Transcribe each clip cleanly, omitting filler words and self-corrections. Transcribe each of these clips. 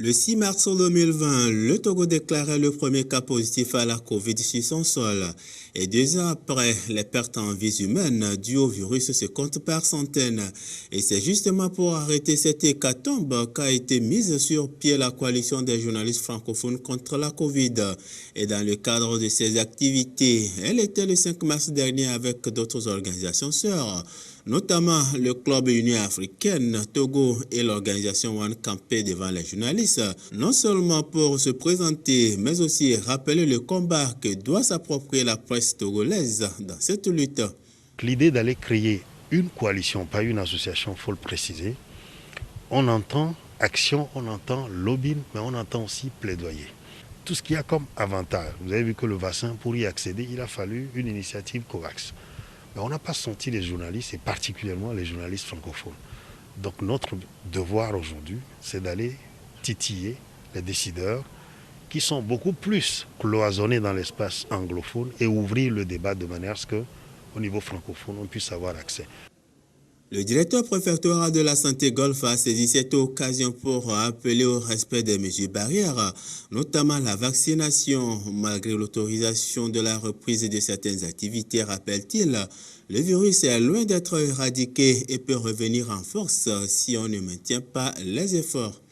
Le 6 mars 2020, le Togo déclarait le premier cas positif à la Covid sur son sol. Et 2 ans après, les pertes en vies humaines dues au virus se comptent par centaines. Et c'est justement pour arrêter cette hécatombe qu'a été mise sur pied la coalition des journalistes francophones contre la Covid. Et dans le cadre de ses activités, elle était le 5 mars dernier avec d'autres organisations sœurs, notamment le Club Union Africaine, Togo et l'organisation One campé devant les journalistes, non seulement pour se présenter, mais aussi rappeler le combat que doit s'approprier la presse togolaise dans cette lutte. L'idée d'aller créer une coalition, pas une association, il faut le préciser, on entend action, on entend lobbying, mais on entend aussi plaidoyer. Tout ce qu'il y a comme avantage, vous avez vu que le vaccin, pour y accéder, il a fallu une initiative COVAX. Mais on n'a pas senti les journalistes, et particulièrement les journalistes francophones. Donc notre devoir aujourd'hui, c'est d'aller titiller les décideurs qui sont beaucoup plus cloisonnés dans l'espace anglophone et ouvrir le débat de manière à ce qu'au niveau francophone, on puisse avoir accès. Le directeur préfectoral de la santé Golfe a saisi cette occasion pour appeler au respect des mesures barrières, notamment la vaccination. Malgré l'autorisation de la reprise de certaines activités, rappelle-t-il, le virus est loin d'être éradiqué et peut revenir en force si on ne maintient pas les efforts.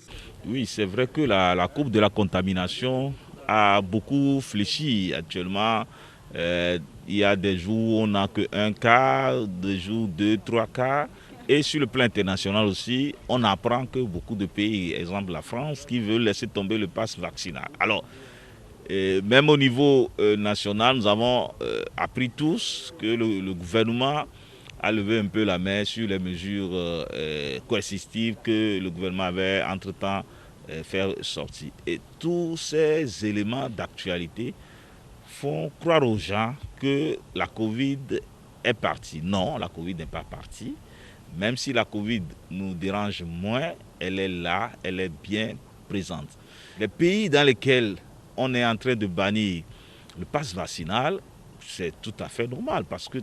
Oui, c'est vrai que la courbe de la contamination a beaucoup fléchi actuellement. Il y a des jours où on n'a qu'un cas, des jours 2, 3 cas. Et sur le plan international aussi, on apprend que beaucoup de pays, exemple la France, qui veulent laisser tomber le pass vaccinal. Alors, même au niveau national, nous avons appris tous que le gouvernement a levé un peu la main sur les mesures coercitives que le gouvernement avait entre-temps fait sortir. Et tous ces éléments d'actualité font croire aux gens que la Covid est partie. Non, la Covid n'est pas partie. Même si la Covid nous dérange moins, elle est là, elle est bien présente. Les pays dans lesquels on est en train de bannir le pass vaccinal, c'est tout à fait normal parce que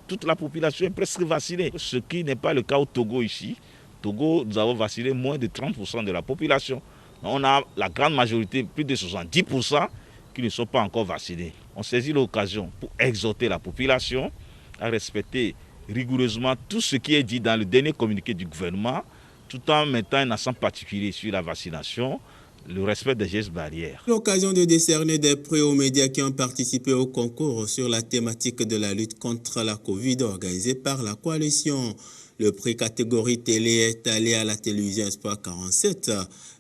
toute la population est presque vaccinée. Ce qui n'est pas le cas au Togo ici. Au Togo, nous avons vacciné moins de 30% de la population. On a la grande majorité, plus de 70%, qui ne sont pas encore vaccinés. On saisit l'occasion pour exhorter la population à respecter rigoureusement tout ce qui est dit dans le dernier communiqué du gouvernement, tout en mettant un accent particulier sur la vaccination, le respect des gestes barrières. L'occasion de décerner des prix aux médias qui ont participé au concours sur la thématique de la lutte contre la Covid organisé par la coalition. Le prix catégorie télé est allé à la télévision Espoir 47,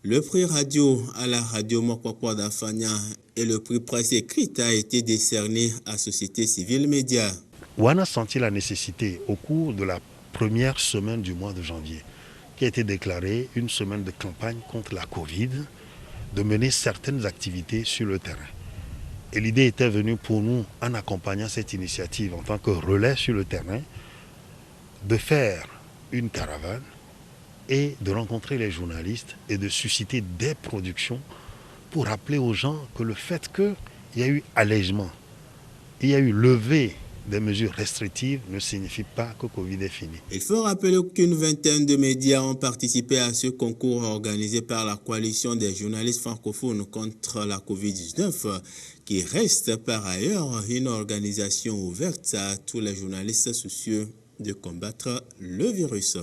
le prix radio à la radio Mokwakwa d'Afanya et le prix presse écrite a été décerné à Société Civile Média. On a senti la nécessité au cours de la première semaine du mois de janvier, qui a été déclarée une semaine de campagne contre la Covid, de mener certaines activités sur le terrain. Et l'idée était venue pour nous, en accompagnant cette initiative en tant que relais sur le terrain, de faire une caravane et de rencontrer les journalistes et de susciter des productions pour rappeler aux gens que le fait qu'il y a eu allègement, il y a eu levée des mesures restrictives ne signifie pas que Covid est fini. Il faut rappeler qu'une vingtaine de médias ont participé à ce concours organisé par la coalition des journalistes francophones contre la Covid-19, qui reste par ailleurs une organisation ouverte à tous les journalistes soucieux de combattre le virus.